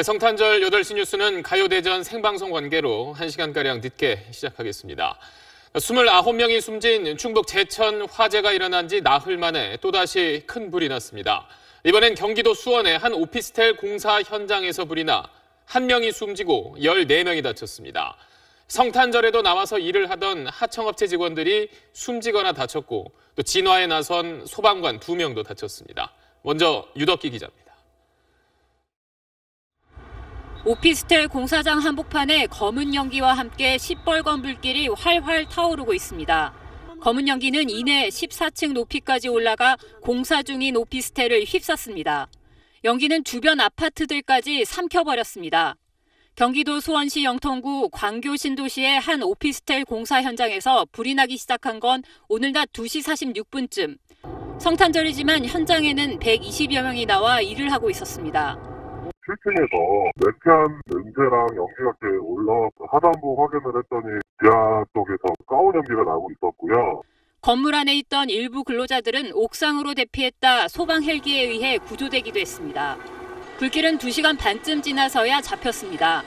네, 성탄절 8시 뉴스는 가요대전 생방송 관계로 1시간가량 늦게 시작하겠습니다. 29명이 숨진 충북 제천 화재가 일어난 지 나흘 만에 또다시 큰 불이 났습니다. 이번엔 경기도 수원의 한 오피스텔 공사 현장에서 불이 나 1명이 숨지고 14명이 다쳤습니다. 성탄절에도 나와서 일을 하던 하청업체 직원들이 숨지거나 다쳤고 또 진화에 나선 소방관 2명도 다쳤습니다. 먼저 유덕기 기자입니다. 오피스텔 공사장 한복판에 검은 연기와 함께 시뻘건 불길이 활활 타오르고 있습니다. 검은 연기는 이내 14층 높이까지 올라가 공사 중인 오피스텔을 휩쌌습니다. 연기는 주변 아파트들까지 삼켜버렸습니다. 경기도 수원시 영통구 광교 신도시의 한 오피스텔 공사 현장에서 불이 나기 시작한 건 오늘 낮 2시 46분쯤. 성탄절이지만 현장에는 120여 명이 나와 일을 하고 있었습니다. 7층에서 매트한 냄새랑 연기가 꽤 올라와서 하단부 확인을 했더니 지하 쪽에서 가온 연기가 나고 있었고요. 건물 안에 있던 일부 근로자들은 옥상으로 대피했다 소방 헬기에 의해 구조되기도 했습니다. 불길은 2시간 반쯤 지나서야 잡혔습니다.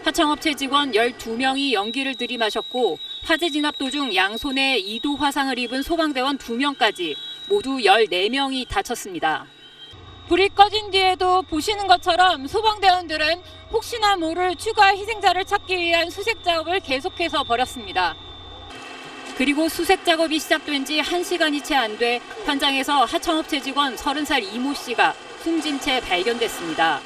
하청업체 직원 12명이 연기를 들이마셨고 화재 진압 도중 양손에 2도 화상을 입은 소방대원 2명까지 모두 14명이 다쳤습니다. 불이 꺼진 뒤에도 보시는 것처럼 소방대원들은 혹시나 모를 추가 희생자를 찾기 위한 수색 작업을 계속해서 벌였습니다. 그리고 수색 작업이 시작된 지 1시간이 채 안 돼 현장에서 하청업체 직원 30살 이모 씨가 숨진 채 발견됐습니다.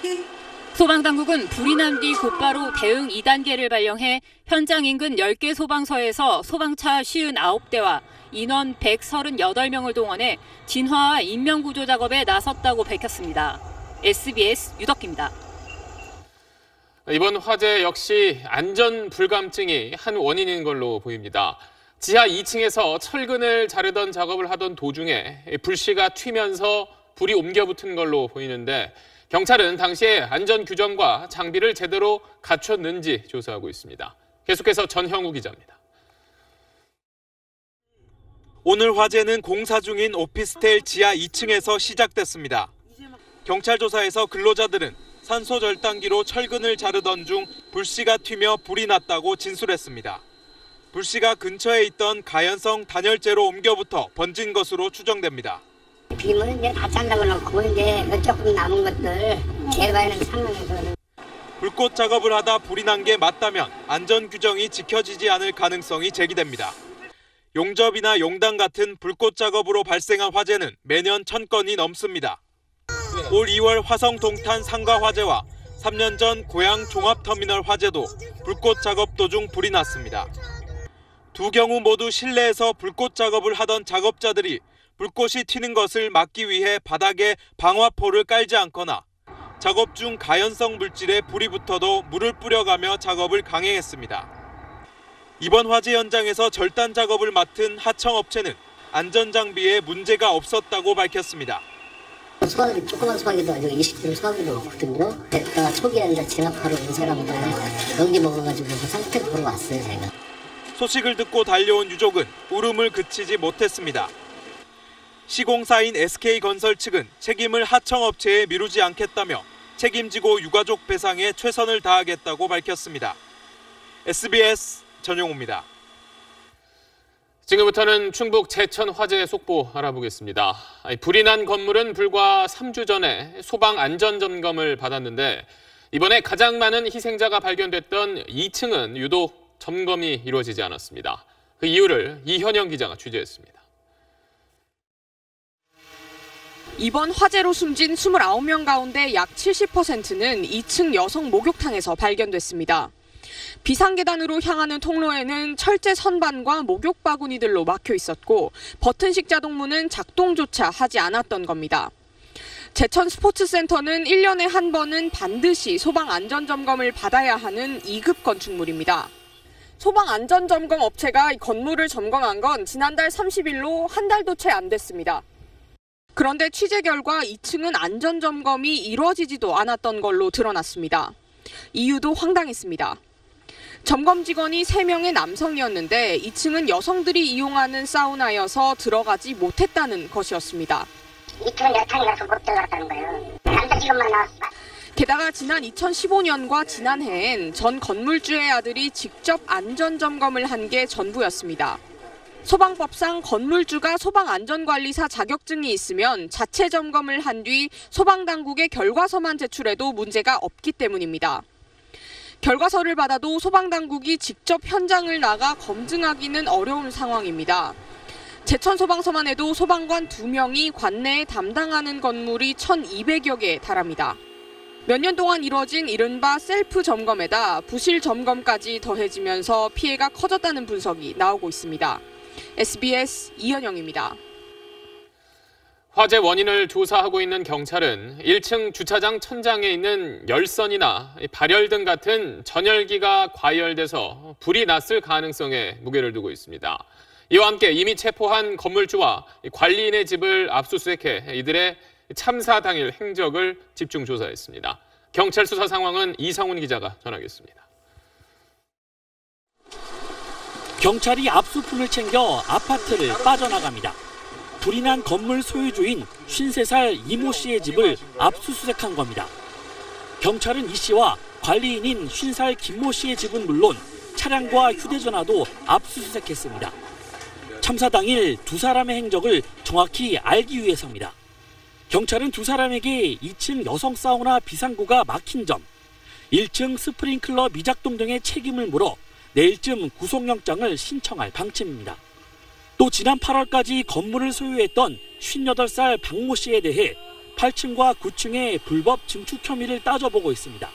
소방당국은 불이 난 뒤 곧바로 대응 2단계를 발령해 현장 인근 10개 소방서에서 소방차 59대와 인원 138명을 동원해 진화와 인명구조 작업에 나섰다고 밝혔습니다. SBS 유덕기입니다. 이번 화재 역시 안전 불감증이 한 원인인 걸로 보입니다. 지하 2층에서 철근을 자르던 작업을 하던 도중에 불씨가 튀면서 불이 옮겨 붙은 걸로 보이는데 경찰은 당시에 안전 규정과 장비를 제대로 갖췄는지 조사하고 있습니다. 계속해서 전형우 기자입니다. 오늘 화재는 공사 중인 오피스텔 지하 2층에서 시작됐습니다. 경찰 조사에서 근로자들은 산소 절단기로 철근을 자르던 중 불씨가 튀며 불이 났다고 진술했습니다. 불씨가 근처에 있던 가연성 단열재로 옮겨붙어 번진 것으로 추정됩니다. 비문은 이제 다 잘라고 놓고 이제 조금 남은 것들 제거하는 상황에서 불꽃 작업을 하다 불이 난 게 맞다면 안전 규정이 지켜지지 않을 가능성이 제기됩니다. 용접이나 용당 같은 불꽃 작업으로 발생한 화재는 매년 1000건이 넘습니다. 올 2월 화성 동탄 상가 화재와 3년 전 고양 종합터미널 화재도 불꽃 작업 도중 불이 났습니다. 두 경우 모두 실내에서 불꽃 작업을 하던 작업자들이 불꽃이 튀는 것을 막기 위해 바닥에 방화포를 깔지 않거나 작업 중 가연성 물질에 불이 붙어도 물을 뿌려가며 작업을 강행했습니다. 이번 화재 현장에서 절단 작업을 맡은 하청업체는 안전장비에 문제가 없었다고 밝혔습니다. 소화기 조그만 소화기도 아니고 20kg 소화기도 없거든요. 제가 초기에 이제 진압하러 온 사람들 연기 먹어가지고 그 상태를 보러 왔어요, 제가. 소식을 듣고 달려온 유족은 울음을 그치지 못했습니다. 시공사인 SK건설 측은 책임을 하청업체에 미루지 않겠다며 책임지고 유가족 배상에 최선을 다하겠다고 밝혔습니다. SBS 전용우입니다. 지금부터는 충북 제천 화재 속보 알아보겠습니다. 불이 난 건물은 불과 3주 전에 소방 안전 점검을 받았는데 이번에 가장 많은 희생자가 발견됐던 2층은 유독 점검이 이루어지지 않았습니다. 그 이유를 이현영 기자가 취재했습니다. 이번 화재로 숨진 29명 가운데 약 70%는 2층 여성 목욕탕에서 발견됐습니다. 비상계단으로 향하는 통로에는 철제 선반과 목욕 바구니들로 막혀 있었고 버튼식 자동문은 작동조차 하지 않았던 겁니다. 제천 스포츠센터는 1년에 한 번은 반드시 소방 안전점검을 받아야 하는 2급 건축물입니다. 소방 안전점검 업체가 건물을 점검한 건 지난달 30일로 한 달도 채 안 됐습니다. 그런데 취재 결과 2층은 안전점검이 이루어지지도 않았던 걸로 드러났습니다. 이유도 황당했습니다. 점검 직원이 3명의 남성이었는데 2층은 여성들이 이용하는 사우나여서 들어가지 못했다는 것이었습니다. 2층은 여탕이라서 못 들어갔다는 거예요. 남자 직원만 나왔어. 게다가 지난 2015년과 지난해엔 전 건물주의 아들이 직접 안전점검을 한 게 전부였습니다. 소방법상 건물주가 소방안전관리사 자격증이 있으면 자체 점검을 한 뒤 소방당국에 결과서만 제출해도 문제가 없기 때문입니다. 결과서를 받아도 소방당국이 직접 현장을 나가 검증하기는 어려운 상황입니다. 제천소방서만 해도 소방관 2명이 관내에 담당하는 건물이 1,200여 개에 달합니다. 몇 년 동안 이뤄진 이른바 셀프 점검에다 부실 점검까지 더해지면서 피해가 커졌다는 분석이 나오고 있습니다. SBS 이현영입니다. 화재 원인을 조사하고 있는 경찰은 1층 주차장 천장에 있는 열선이나 발열 등 같은 전열기가 과열돼서 불이 났을 가능성에 무게를 두고 있습니다. 이와 함께 이미 체포한 건물주와 관리인의 집을 압수수색해 이들의 참사 당일 행적을 집중 조사했습니다. 경찰 수사 상황은 이상훈 기자가 전하겠습니다. 경찰이 압수품을 챙겨 아파트를 빠져나갑니다. 불이 난 건물 소유주인 53살 이모 씨의 집을 압수수색한 겁니다. 경찰은 이 씨와 관리인인 50살 김모 씨의 집은 물론 차량과 휴대전화도 압수수색했습니다. 참사 당일 두 사람의 행적을 정확히 알기 위해서입니다. 경찰은 두 사람에게 2층 여성 사우나 비상구가 막힌 점, 1층 스프링클러 미작동 등의 책임을 물어 내일쯤 구속영장을 신청할 방침입니다. 또 지난 8월까지 건물을 소유했던 58살 박모 씨에 대해 8층과 9층의 불법 증축 혐의를 따져보고 있습니다.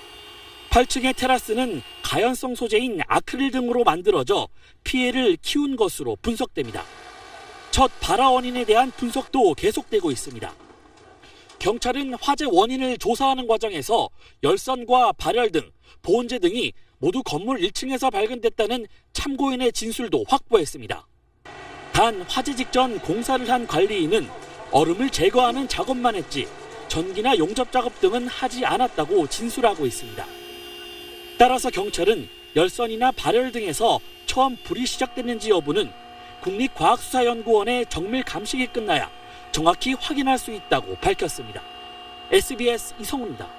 8층의 테라스는 가연성 소재인 아크릴 등으로 만들어져 피해를 키운 것으로 분석됩니다. 첫 발화 원인에 대한 분석도 계속되고 있습니다. 경찰은 화재 원인을 조사하는 과정에서 열선과 발열 등 보온재 등이 모두 건물 1층에서 발견됐다는 참고인의 진술도 확보했습니다. 단 화재 직전 공사를 한 관리인은 얼음을 제거하는 작업만 했지 전기나 용접 작업 등은 하지 않았다고 진술하고 있습니다. 따라서 경찰은 열선이나 발열 등에서 처음 불이 시작됐는지 여부는 국립과학수사연구원의 정밀 감식이 끝나야 정확히 확인할 수 있다고 밝혔습니다. SBS 이성훈입니다.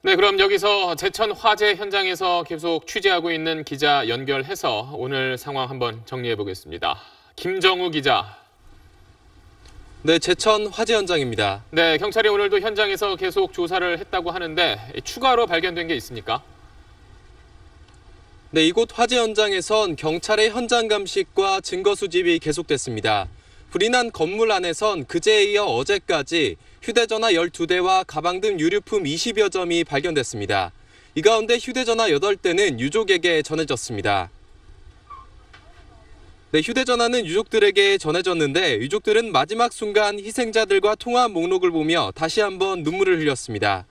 네, 그럼 여기서 제천 화재 현장에서 계속 취재하고 있는 기자 연결해서 오늘 상황 한번 정리해 보겠습니다. 김정우 기자. 네, 제천 화재 현장입니다. 네, 경찰이 오늘도 현장에서 계속 조사를 했다고 하는데 추가로 발견된 게 있습니까? 네, 이곳 화재 현장에선 경찰의 현장 감식과 증거 수집이 계속됐습니다. 불이 난 건물 안에선 그제에 이어 어제까지 휴대전화 12대와 가방 등 유류품 20여 점이 발견됐습니다. 이 가운데 휴대전화 8대는 유족에게 전해졌습니다. 네, 휴대전화는 유족들에게 전해졌는데 유족들은 마지막 순간 희생자들과 통화 목록을 보며 다시 한번 눈물을 흘렸습니다.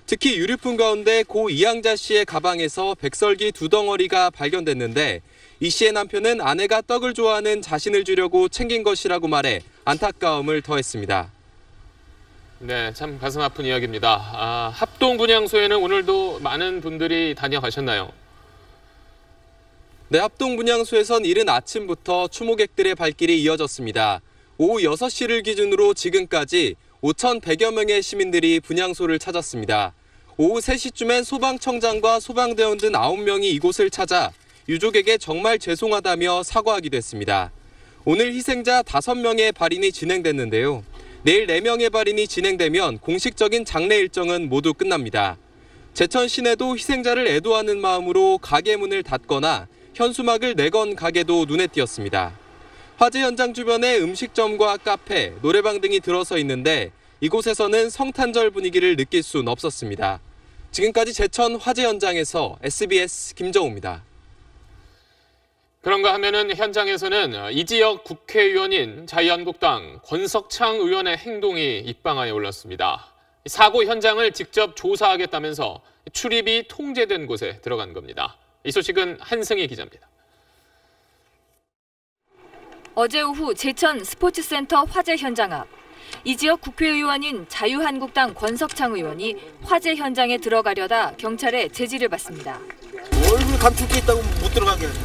특히 유류품 가운데 고 이양자 씨의 가방에서 백설기 2덩어리가 발견됐는데 이 씨의 남편은 아내가 떡을 좋아하는 자신을 주려고 챙긴 것이라고 말해 안타까움을 더했습니다. 네, 참 가슴 아픈 이야기입니다. 합동분향소에는 오늘도 많은 분들이 다녀가셨나요? 네, 합동분향소에선 이른 아침부터 추모객들의 발길이 이어졌습니다. 오후 6시를 기준으로 지금까지 5,100여 명의 시민들이 분향소를 찾았습니다. 오후 3시쯤엔 소방청장과 소방대원 등 9명이 이곳을 찾아 유족에게 정말 죄송하다며 사과하기도 했습니다. 오늘 희생자 5명의 발인이 진행됐는데요. 내일 4명의 발인이 진행되면 공식적인 장례 일정은 모두 끝납니다. 제천 시내도 희생자를 애도하는 마음으로 가게 문을 닫거나 현수막을 내건 가게도 눈에 띄었습니다. 화재 현장 주변에 음식점과 카페, 노래방 등이 들어서 있는데 이곳에서는 성탄절 분위기를 느낄 수는 없었습니다. 지금까지 제천 화재 현장에서 SBS 김정우입니다. 그런가 하면은 현장에서는 이 지역 국회의원인 자유한국당 권석창 의원의 행동이 입방아에 올랐습니다. 사고 현장을 직접 조사하겠다면서 출입이 통제된 곳에 들어간 겁니다. 이 소식은 한승희 기자입니다. 어제 오후 제천 스포츠센터 화재 현장 앞. 이 지역 국회의원인 자유한국당 권석창 의원이 화재 현장에 들어가려다 경찰의 제지를 받습니다. 얼굴 감출 게 있다고 못 들어가게 하죠.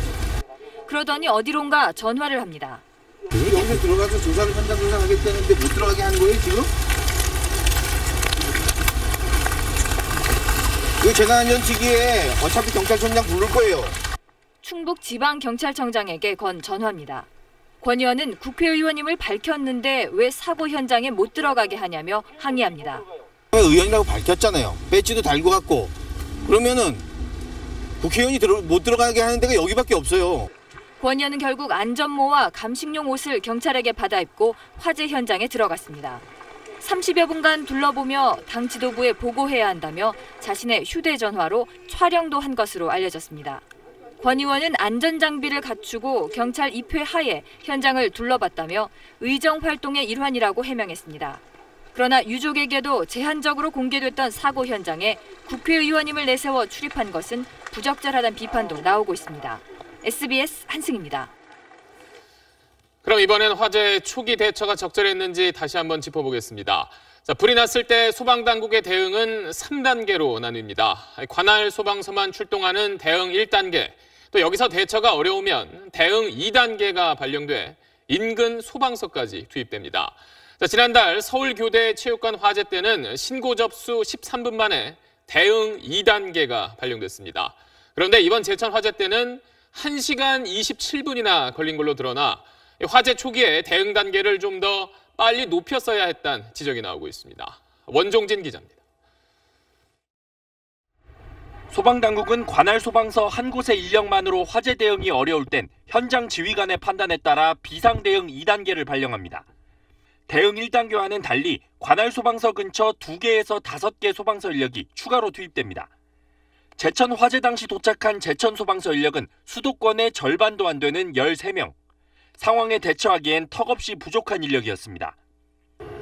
그러더니 어디론가 전화를 합니다. 여기서 들어가서 현장 조사하겠다는데 못 들어가게 하는 거예요, 지금? 그 재난안전특위에 어차피 경찰청장 부를 거예요. 충북지방경찰청장에게 건 전화입니다. 권 의원은 국회의원임을 밝혔는데 왜 사고 현장에 못 들어가게 하냐며 항의합니다. 의원이라고 밝혔잖아요. 배지도 달고 갔고. 그러면은 국회의원이 못 들어가게 하는 데가 여기밖에 없어요. 권 의원은 결국 안전모와 감식용 옷을 경찰에게 받아 입고 화재 현장에 들어갔습니다. 30여 분간 둘러보며 당 지도부에 보고해야 한다며 자신의 휴대전화로 촬영도 한 것으로 알려졌습니다. 권 의원은 안전장비를 갖추고 경찰 입회 하에 현장을 둘러봤다며 의정활동의 일환이라고 해명했습니다. 그러나 유족에게도 제한적으로 공개됐던 사고 현장에 국회의원임을 내세워 출입한 것은 부적절하다는 비판도 나오고 있습니다. SBS 한승입니다. 그럼 이번엔 화재 초기 대처가 적절했는지 다시 한번 짚어보겠습니다. 불이 났을 때 소방당국의 대응은 3단계로 나뉩니다. 관할 소방서만 출동하는 대응 1단계, 또 여기서 대처가 어려우면 대응 2단계가 발령돼 인근 소방서까지 투입됩니다. 지난달 서울교대 체육관 화재 때는 신고 접수 13분 만에 대응 2단계가 발령됐습니다. 그런데 이번 제천 화재 때는 1시간 27분이나 걸린 걸로 드러나 화재 초기에 대응 단계를 좀 더 빨리 높였어야 했다는 지적이 나오고 있습니다. 원종진 기자입니다. 소방당국은 관할 소방서 한 곳의 인력만으로 화재 대응이 어려울 땐 현장 지휘관의 판단에 따라 비상대응 2단계를 발령합니다. 대응 1단계와는 달리 관할 소방서 근처 2개에서 5개 소방서 인력이 추가로 투입됩니다. 제천 화재 당시 도착한 제천 소방서 인력은 수도권의 절반도 안 되는 13명. 상황에 대처하기엔 턱없이 부족한 인력이었습니다.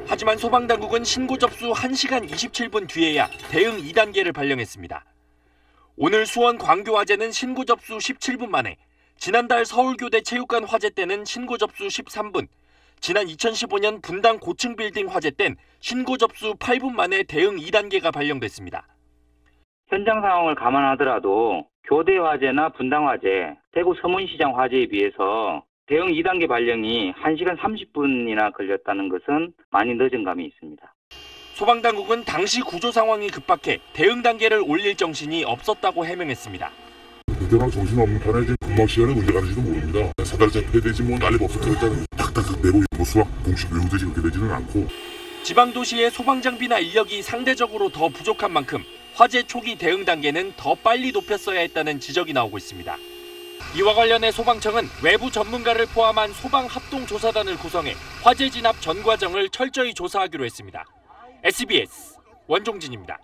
하지만 소방당국은 신고 접수 1시간 27분 뒤에야 대응 2단계를 발령했습니다. 오늘 수원 광교 화재는 신고 접수 17분 만에, 지난달 서울교대 체육관 화재 때는 신고 접수 13분, 지난 2015년 분당 고층 빌딩 화재 땐 신고 접수 8분 만에 대응 2단계가 발령됐습니다. 현장 상황을 감안하더라도 교대 화재나 분당 화재, 대구 서문시장 화재에 비해서 대응 2단계 발령이 1시간 30분이나 걸렸다는 것은 많이 늦은 감이 있습니다. 소방당국은 당시 구조 상황이 급박해 대응 단계를 올릴 정신이 없었다고 해명했습니다. 그때랑 정신없는 판에 지금 근무 시간에 문제가 되지도 모릅니다. 사달째 폐되지 난리 법석하고 있다는 탁탁 내고 수학 공식 외우듯이 그렇게 되지는 않고. 지방도시의 소방장비나 인력이 상대적으로 더 부족한 만큼 화재 초기 대응 단계는 더 빨리 높였어야 했다는 지적이 나오고 있습니다. 이와 관련해 소방청은 외부 전문가를 포함한 소방합동조사단을 구성해 화재 진압 전 과정을 철저히 조사하기로 했습니다. SBS 원종진입니다.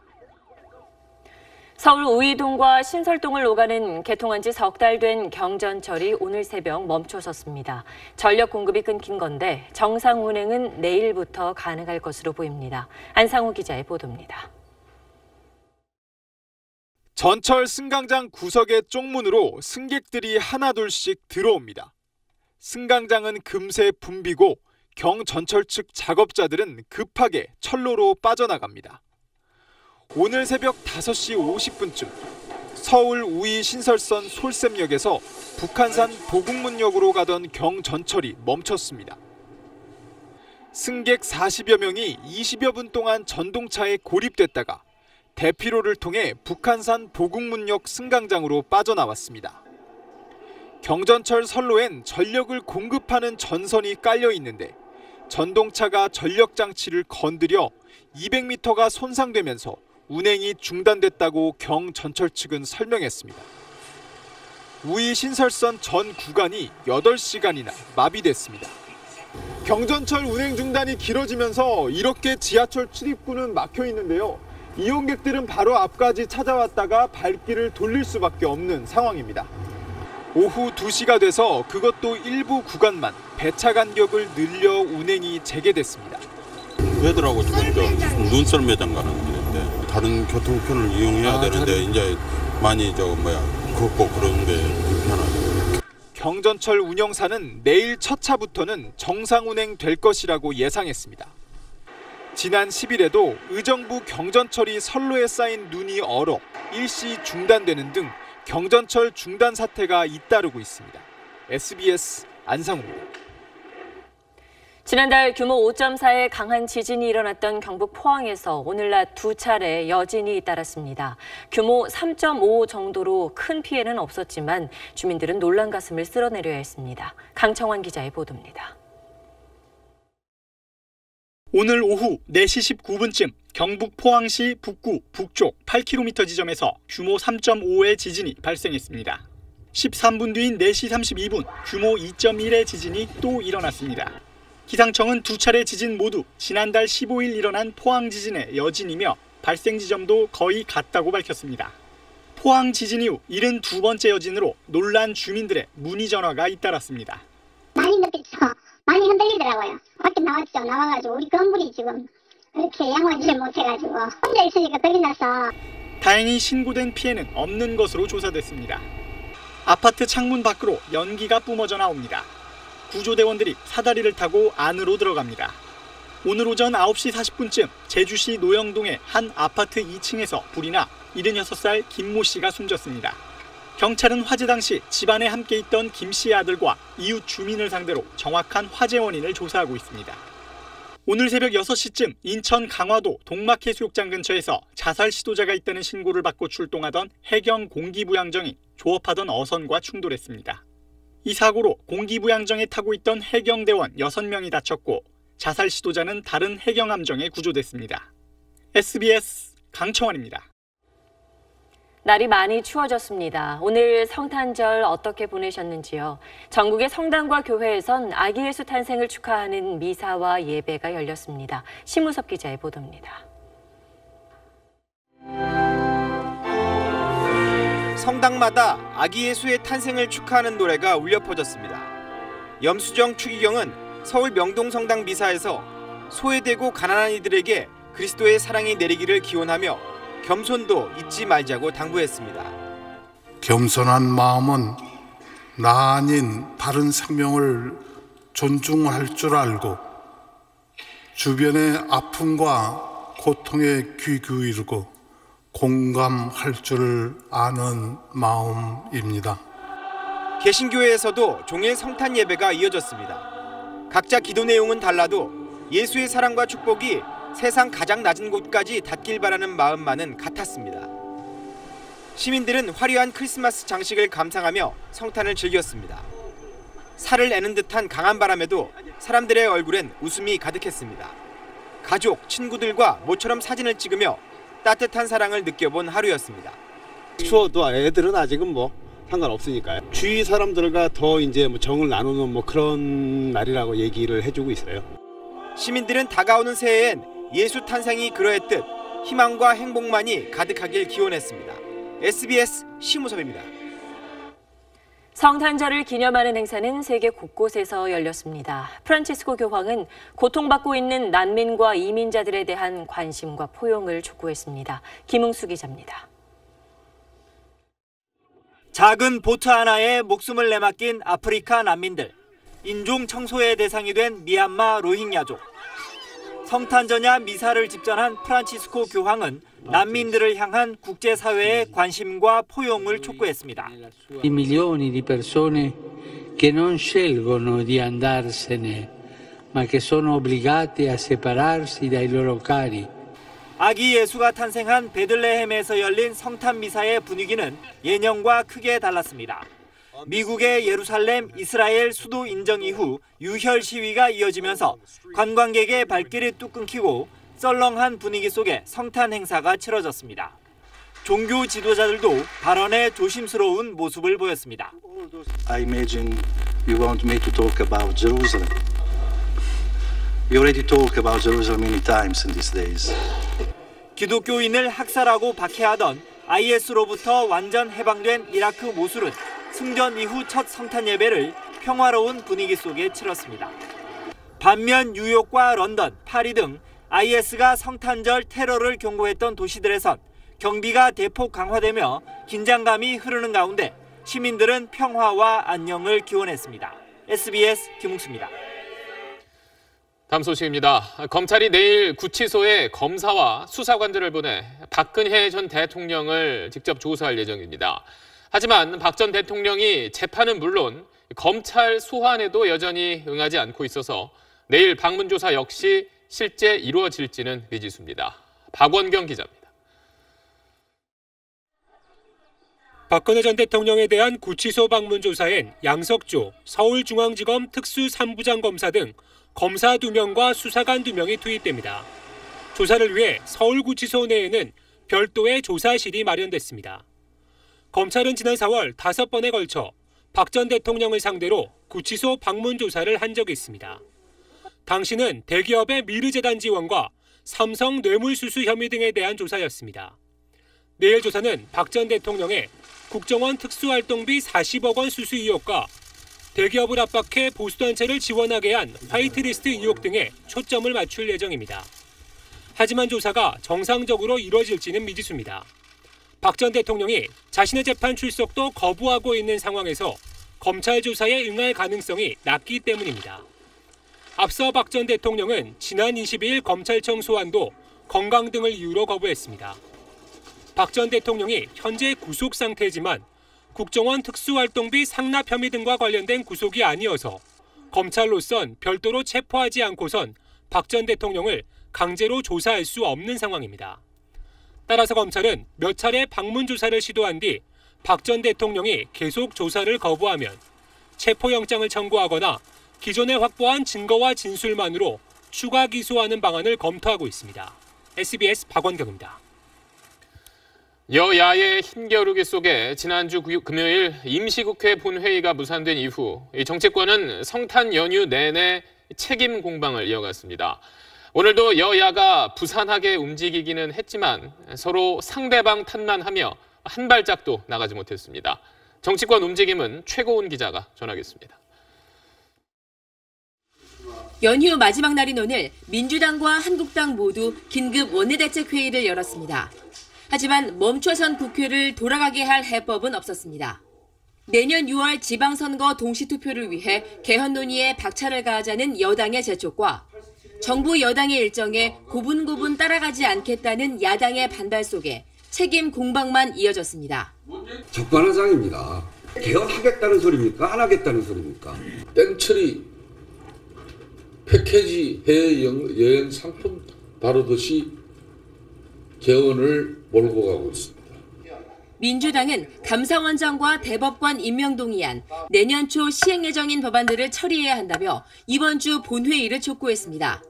서울 우이동과 신설동을 오가는 개통한 지 석 달 된 경전철이 오늘 새벽 멈춰섰습니다. 전력 공급이 끊긴 건데 정상 운행은 내일부터 가능할 것으로 보입니다. 안상우 기자의 보도입니다. 전철 승강장 구석의 쪽문으로 승객들이 하나둘씩 들어옵니다. 승강장은 금세 붐비고 경전철 측 작업자들은 급하게 철로로 빠져나갑니다. 오늘 새벽 5시 50분쯤 서울 우이 신설선 솔샘역에서 북한산 보국문역으로 가던 경전철이 멈췄습니다. 승객 40여 명이 20여 분 동안 전동차에 고립됐다가 대피로를 통해 북한산 보국문역 승강장으로 빠져나왔습니다. 경전철 선로엔 전력을 공급하는 전선이 깔려 있는데 전동차가 전력 장치를 건드려 200m가 손상되면서 운행이 중단됐다고 경전철 측은 설명했습니다. 우이 신설선 전 구간이 8시간이나 마비됐습니다. 경전철 운행 중단이 길어지면서 이렇게 지하철 출입구는 막혀 있는데요. 이용객들은 바로 앞까지 찾아왔다가 발길을 돌릴 수밖에 없는 상황입니다. 오후 2시가 돼서 그것도 일부 구간만 배차 간격을 늘려 운행이 재개됐습니다. 왜더라고 지금 눈썰 매장 가는 길인데 다른 교통편을 이용해야 되는데 이제 많이 걷고 그런 게 불편하죠. 경전철 운영사는 내일 첫 차부터는 정상 운행될 것이라고 예상했습니다. 지난 10일에도 의정부 경전철이 선로에 쌓인 눈이 얼어 일시 중단되는 등 경전철 중단 사태가 잇따르고 있습니다. SBS 안상우입니다. 지난달 규모 5.4의 강한 지진이 일어났던 경북 포항에서 오늘 낮 2차례 여진이 잇따랐습니다. 규모 3.5 정도로 큰 피해는 없었지만 주민들은 놀란 가슴을 쓸어내려야 했습니다. 강청환 기자의 보도입니다. 오늘 오후 4시 19분쯤 경북 포항시 북구, 북쪽 8km 지점에서 규모 3.5의 지진이 발생했습니다. 13분 뒤인 4시 32분 규모 2.1의 지진이 또 일어났습니다. 기상청은 2차례 지진 모두 지난달 15일 일어난 포항 지진의 여진이며 발생 지점도 거의 같다고 밝혔습니다. 포항 지진 이후 72번째 여진으로 놀란 주민들의 문의 전화가 잇따랐습니다. 많이 느꼈죠. 많이 흔들리더라고요. 밖에 나왔죠. 나와가지고 우리 건물이 지금 이렇게 양호하지를 못해가지고 혼자 있으니까 겁이 나서. 다행히 신고된 피해는 없는 것으로 조사됐습니다. 아파트 창문 밖으로 연기가 뿜어져 나옵니다. 구조대원들이 사다리를 타고 안으로 들어갑니다. 오늘 오전 9시 40분쯤 제주시 노영동의 한 아파트 2층에서 불이 나 76살 김모 씨가 숨졌습니다. 경찰은 화재 당시 집안에 함께 있던 김 씨의 아들과 이웃 주민을 상대로 정확한 화재 원인을 조사하고 있습니다. 오늘 새벽 6시쯤 인천 강화도 동막해수욕장 근처에서 자살 시도자가 있다는 신고를 받고 출동하던 해경 공기부양정이 조업하던 어선과 충돌했습니다. 이 사고로 공기부양정에 타고 있던 해경대원 6명이 다쳤고 자살 시도자는 다른 해경함정에 구조됐습니다. SBS 강청환입니다. 날이 많이 추워졌습니다. 오늘 성탄절 어떻게 보내셨는지요? 전국의 성당과 교회에선 아기 예수 탄생을 축하하는 미사와 예배가 열렸습니다. 심우섭 기자의 보도입니다. 성당마다 아기 예수의 탄생을 축하하는 노래가 울려 퍼졌습니다. 염수정 추기경은 서울 명동성당 미사에서 소외되고 가난한 이들에게 그리스도의 사랑이 내리기를 기원하며 겸손도 잊지 말자고 당부했습니다. 겸손한 마음은 나 아닌 다른 생명을 존중할 줄 알고 주변의 아픔과 고통에 귀 기울이고 공감할 줄 아는 마음입니다. 개신교회에서도 종일 성탄 예배가 이어졌습니다. 각자 기도 내용은 달라도 예수의 사랑과 축복이 세상 가장 낮은 곳까지 닿길 바라는 마음만은 같았습니다. 시민들은 화려한 크리스마스 장식을 감상하며 성탄을 즐겼습니다. 살을 내는 듯한 강한 바람에도 사람들의 얼굴엔 웃음이 가득했습니다. 가족, 친구들과 모처럼 사진을 찍으며 따뜻한 사랑을 느껴본 하루였습니다. 추워도 애들은 아직은 뭐 상관없으니까요. 주위 사람들과 더 이제 뭐 정을 나누는 뭐 그런 날이라고 얘기를 해주고 있어요. 시민들은 다가오는 새해엔 예수 탄생이 그러했듯 희망과 행복만이 가득하길 기원했습니다. SBS 심우섭입니다. 성탄절을 기념하는 행사는 세계 곳곳에서 열렸습니다. 프란치스코 교황은 고통받고 있는 난민과 이민자들에 대한 관심과 포용을 촉구했습니다. 김웅수 기자입니다. 작은 보트 하나에 목숨을 내맡긴 아프리카 난민들, 인종 청소의 대상이 된 미얀마 로힝야족. 성탄절야 미사를 집전한 프란치스코 교황은 난민들을 향한 국제사회의 관심과 포용을 촉구했습니다. I milioni di persone che non scelgono di andarsene, ma che sono obbligate a separarsi dai loro cari. 아기 예수가 탄생한 베들레헴에서 열린 성탄 미사의 분위기는 예년과 크게 달랐습니다. 미국의 예루살렘, 이스라엘 수도 인정 이후 유혈 시위가 이어지면서 관광객의 발길이 뚝 끊기고 썰렁한 분위기 속에 성탄 행사가 치러졌습니다. 종교 지도자들도 발언에 조심스러운 모습을 보였습니다. I imagine you want me to talk about Jerusalem. We already talk about Jerusalem many times in these days. 기독교인을 학살하고 박해하던 IS로부터 완전 해방된 이라크 모술은 승전 이후 첫 성탄 예배를 평화로운 분위기 속에 치렀습니다. 반면 뉴욕과 런던, 파리 등 IS가 성탄절 테러를 경고했던 도시들에선 경비가 대폭 강화되며 긴장감이 흐르는 가운데 시민들은 평화와 안녕을 기원했습니다. SBS 김웅수입니다. 다음 소식입니다. 검찰이 내일 구치소에 검사와 수사관들을 보내 박근혜 전 대통령을 직접 조사할 예정입니다. 하지만 박 전 대통령이 재판은 물론 검찰 소환에도 여전히 응하지 않고 있어서 내일 방문조사 역시 실제 이루어질지는 미지수입니다. 박원경 기자입니다. 박근혜 전 대통령에 대한 구치소 방문조사엔 양석조 서울중앙지검 특수3부장 검사 등 검사 2명과 수사관 2명이 투입됩니다. 조사를 위해 서울구치소 내에는 별도의 조사실이 마련됐습니다. 검찰은 지난 4월 5번에 걸쳐 박 전 대통령을 상대로 구치소 방문 조사를 한 적이 있습니다. 당시는 대기업의 미르재단 지원과 삼성 뇌물수수 혐의 등에 대한 조사였습니다. 내일 조사는 박 전 대통령의 국정원 특수활동비 40억 원 수수 의혹과 대기업을 압박해 보수단체를 지원하게 한 화이트리스트 의혹 등에 초점을 맞출 예정입니다. 하지만 조사가 정상적으로 이루어질지는 미지수입니다. 박 전 대통령이 자신의 재판 출석도 거부하고 있는 상황에서 검찰 조사에 응할 가능성이 낮기 때문입니다. 앞서 박 전 대통령은 지난 22일 검찰청 소환도 건강 등을 이유로 거부했습니다. 박 전 대통령이 현재 구속 상태지만 국정원 특수활동비 상납 혐의 등과 관련된 구속이 아니어서 검찰로선 별도로 체포하지 않고선 박 전 대통령을 강제로 조사할 수 없는 상황입니다. 따라서 검찰은 몇 차례 방문 조사를 시도한 뒤 박 전 대통령이 계속 조사를 거부하면 체포영장을 청구하거나 기존에 확보한 증거와 진술만으로 추가 기소하는 방안을 검토하고 있습니다. SBS 박원경입니다. 여야의 힘겨루기 속에 지난주 금요일 임시국회 본회의가 무산된 이후 정치권은 성탄 연휴 내내 책임 공방을 이어갔습니다. 오늘도 여야가 부산하게 움직이기는 했지만 서로 상대방 탓만 하며 한 발짝도 나가지 못했습니다. 정치권 움직임은 최고은 기자가 전하겠습니다. 연휴 마지막 날인 오늘 민주당과 한국당 모두 긴급 원내대책회의를 열었습니다. 하지만 멈춰선 국회를 돌아가게 할 해법은 없었습니다. 내년 6월 지방선거 동시투표를 위해 개헌 논의에 박차를 가하자는 여당의 재촉과 정부 여당의 일정에 고분고분 따라가지 않겠다는 야당의 반발 속에 책임 공방만 이어졌습니다. 적반하장입니다. 개헌하겠다는 소리입니까? 안 하겠다는 소리입니까? 땡처리 패키지 해외여행 상품 다루듯이 개헌을 몰고 가고 있습니다. 민주당은 감사원장과 대법관 임명 동의안, 내년 초 시행 예정인 법안들을 처리해야 한다며 이번 주 본회의를 촉구했습니다.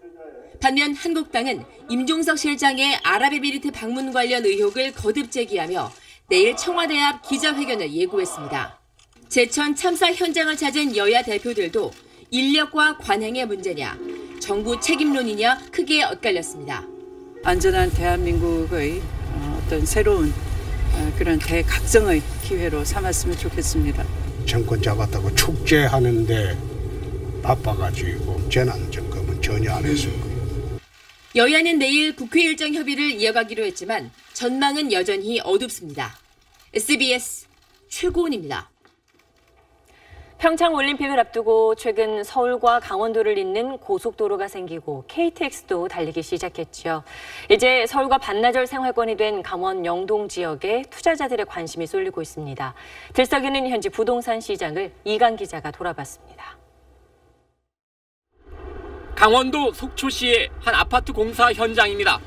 반면 한국당은 임종석 실장의 아랍에미리트 방문 관련 의혹을 거듭 제기하며 내일 청와대 앞 기자회견을 예고했습니다. 제천 참사 현장을 찾은 여야 대표들도 인력과 관행의 문제냐, 정부 책임론이냐 크게 엇갈렸습니다. 안전한 대한민국의 어떤 새로운 그런 대각성의 기회로 삼았으면 좋겠습니다. 정권 잡았다고 축제하는데 바빠가지고 재난점검은 전혀 안 했습니다. 여야는 내일 국회 일정 협의를 이어가기로 했지만 전망은 여전히 어둡습니다. SBS 최고은입니다. 평창올림픽을 앞두고 최근 서울과 강원도를 잇는 고속도로가 생기고 KTX도 달리기 시작했죠. 이제 서울과 반나절 생활권이 된 강원 영동 지역에 투자자들의 관심이 쏠리고 있습니다. 들썩이는 현지 부동산 시장을 이강 기자가 돌아봤습니다. 강원도 속초시의 한 아파트 공사 현장입니다.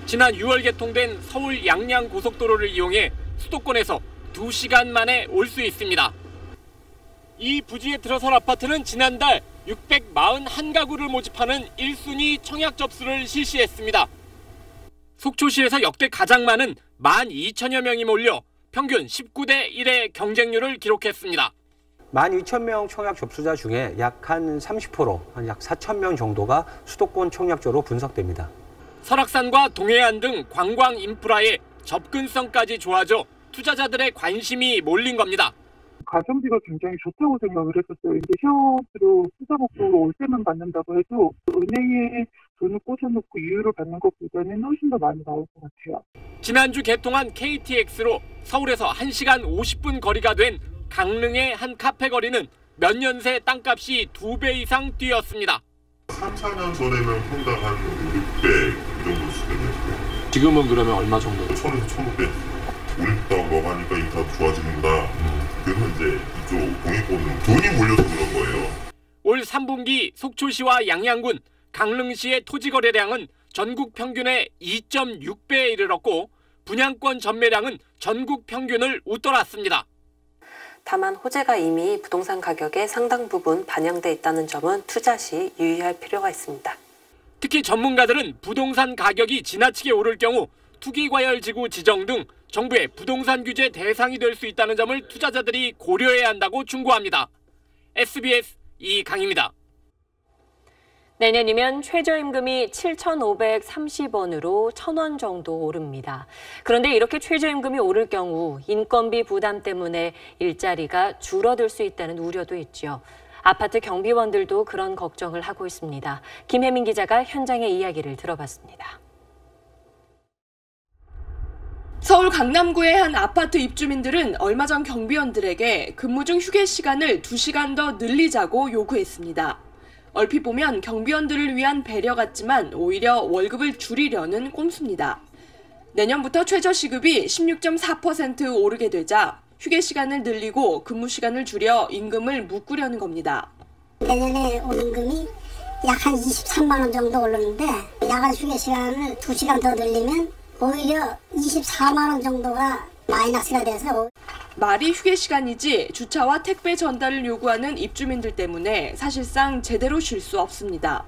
지난 6월 개통된 서울 양양 고속도로를 이용해 수도권에서 2시간 만에 올 수 있습니다. 이 부지에 들어설 아파트는 지난달 641가구를 모집하는 1순위 청약 접수를 실시했습니다. 속초시에서 역대 가장 많은 12,000여 명이 몰려 평균 19대 1의 경쟁률을 기록했습니다. 12,000명 청약 접수자 중에 약 한 30%, 한 약 4,000명 정도가 수도권 청약자로 분석됩니다. 설악산과 동해안 등 관광 인프라의 접근성까지 좋아져 투자자들의 관심이 몰린 겁니다. 가성비가 굉장히 좋다고 생각을 했었어요. 이제 셔츠로 투자 목적으로 올 때만 받는다고 해도 은행에 돈을 꽂아놓고 이유를 받는 것보다는 훨씬 더 많이 나올 것 같아요. 지난주 개통한 KTX로 서울에서 1시간 50분 거리가 된 강릉의 한 카페 거리는 몇 년 새 땅값이 2배 이상 뛰었습니다. 3, 4년 전에는 평당 한 600 이 정도 수준이었고요. 지금은 그러면 얼마 정도? 1,000에서 1,500. 올림픽 뭐 하니까 인프라 좋아지는구나. 그래서 이제 이쪽 공익권은 돈이 몰려서 그런 거예요. 올 3분기 속초시와 양양군, 강릉시의 토지 거래량은 전국 평균의 2.6배에 이르렀고 분양권 전매량은 전국 평균을 웃돌았습니다. 다만 호재가 이미 부동산 가격에 상당 부분 반영돼 있다는 점은 투자 시 유의할 필요가 있습니다. 특히 전문가들은 부동산 가격이 지나치게 오를 경우 투기과열지구 지정 등 정부의 부동산 규제 대상이 될 수 있다는 점을 투자자들이 고려해야 한다고 충고합니다. SBS 이강입니다. 내년이면 최저임금이 7,530원으로 1,000원 정도 오릅니다. 그런데 이렇게 최저임금이 오를 경우 인건비 부담 때문에 일자리가 줄어들 수 있다는 우려도 있죠. 아파트 경비원들도 그런 걱정을 하고 있습니다. 김혜민 기자가 현장의 이야기를 들어봤습니다. 서울 강남구의 한 아파트 입주민들은 얼마 전 경비원들에게 근무 중 휴게 시간을 2시간 더 늘리자고 요구했습니다. 얼핏 보면 경비원들을 위한 배려 같지만 오히려 월급을 줄이려는 꼼수입니다. 내년부터 최저시급이 16.4% 오르게 되자 휴게 시간을 늘리고 근무 시간을 줄여 임금을 묶으려는 겁니다. 내년에 임금이 약 한 23만 원 정도 오르는데 야간 휴게 시간을 2시간 더 늘리면 오히려 24만 원 정도가 마이너스가 돼서 말이 휴게 시간이지 주차와 택배 전달을 요구하는 입주민들 때문에 사실상 제대로 쉴 수 없습니다.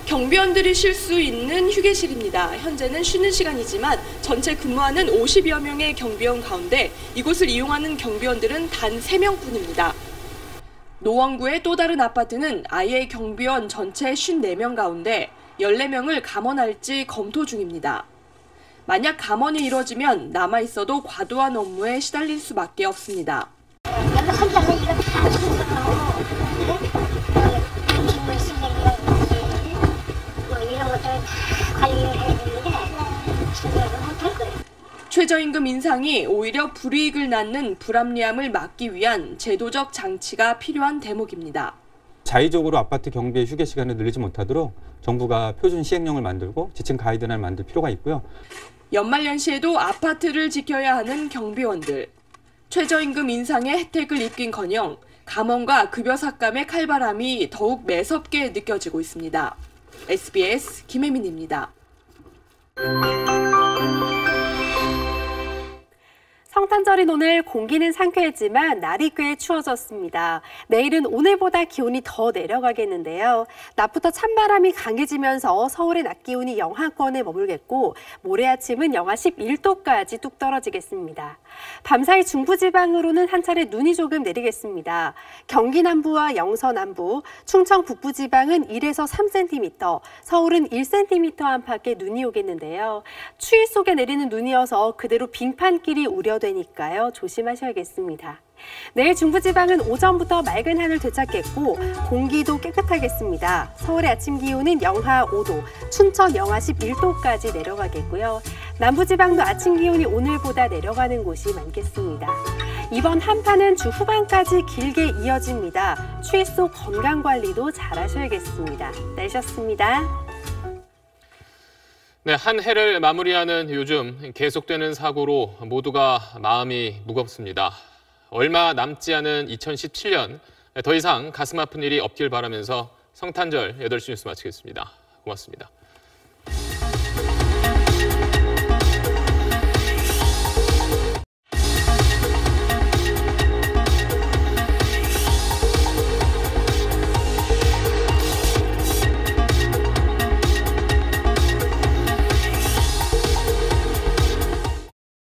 경비원들이 쉴 수 있는 휴게실입니다. 현재는 쉬는 시간이지만 전체 근무하는 50여 명의 경비원 가운데 이곳을 이용하는 경비원들은 단 3명뿐입니다. 노원구의 또 다른 아파트는 아예 경비원 전체 54명 가운데 14명을 감원할지 검토 중입니다. 만약 감원이 이뤄지면 남아있어도 과도한 업무에 시달릴 수밖에 없습니다. 최저임금 인상이 오히려 불이익을 낳는 불합리함을 막기 위한 제도적 장치가 필요한 대목입니다. 자의적으로 아파트 경비의 휴게 시간을 늘리지 못하도록 정부가 표준 시행령을 만들고 지침 가이드라인을 만들 필요가 있고요. 연말연시에도 아파트를 지켜야 하는 경비원들. 최저임금 인상의 혜택을 입긴커녕 감원과 급여 삭감의 칼바람이 더욱 매섭게 느껴지고 있습니다. SBS 김혜민입니다. 성탄절인 오늘 공기는 상쾌했지만 날이 꽤 추워졌습니다. 내일은 오늘보다 기온이 더 내려가겠는데요. 낮부터 찬바람이 강해지면서 서울의 낮 기온이 영하권에 머물겠고 모레 아침은 영하 11도까지 뚝 떨어지겠습니다. 밤사이 중부지방으로는 한 차례 눈이 조금 내리겠습니다. 경기 남부와 영서 남부, 충청 북부지방은 1에서 3cm, 서울은 1cm 안팎의 눈이 오겠는데요. 추위 속에 내리는 눈이어서 그대로 빙판길이 우려되니까요. 조심하셔야겠습니다. 내일 중부지방은 오전부터 맑은 하늘 되찾겠고 공기도 깨끗하겠습니다. 서울의 아침 기온은 영하 5도, 춘천 영하 11도까지 내려가겠고요. 남부지방도 아침 기온이 오늘보다 내려가는 곳이 많겠습니다. 이번 한파는 주 후반까지 길게 이어집니다. 추위 속 건강관리도 잘 하셔야겠습니다. 날씨였습니다. 네, 한 해를 마무리하는 요즘 계속되는 사고로 모두가 마음이 무겁습니다. 얼마 남지 않은 2017년, 더 이상 가슴 아픈 일이 없길 바라면서 성탄절 8시 뉴스 마치겠습니다. 고맙습니다.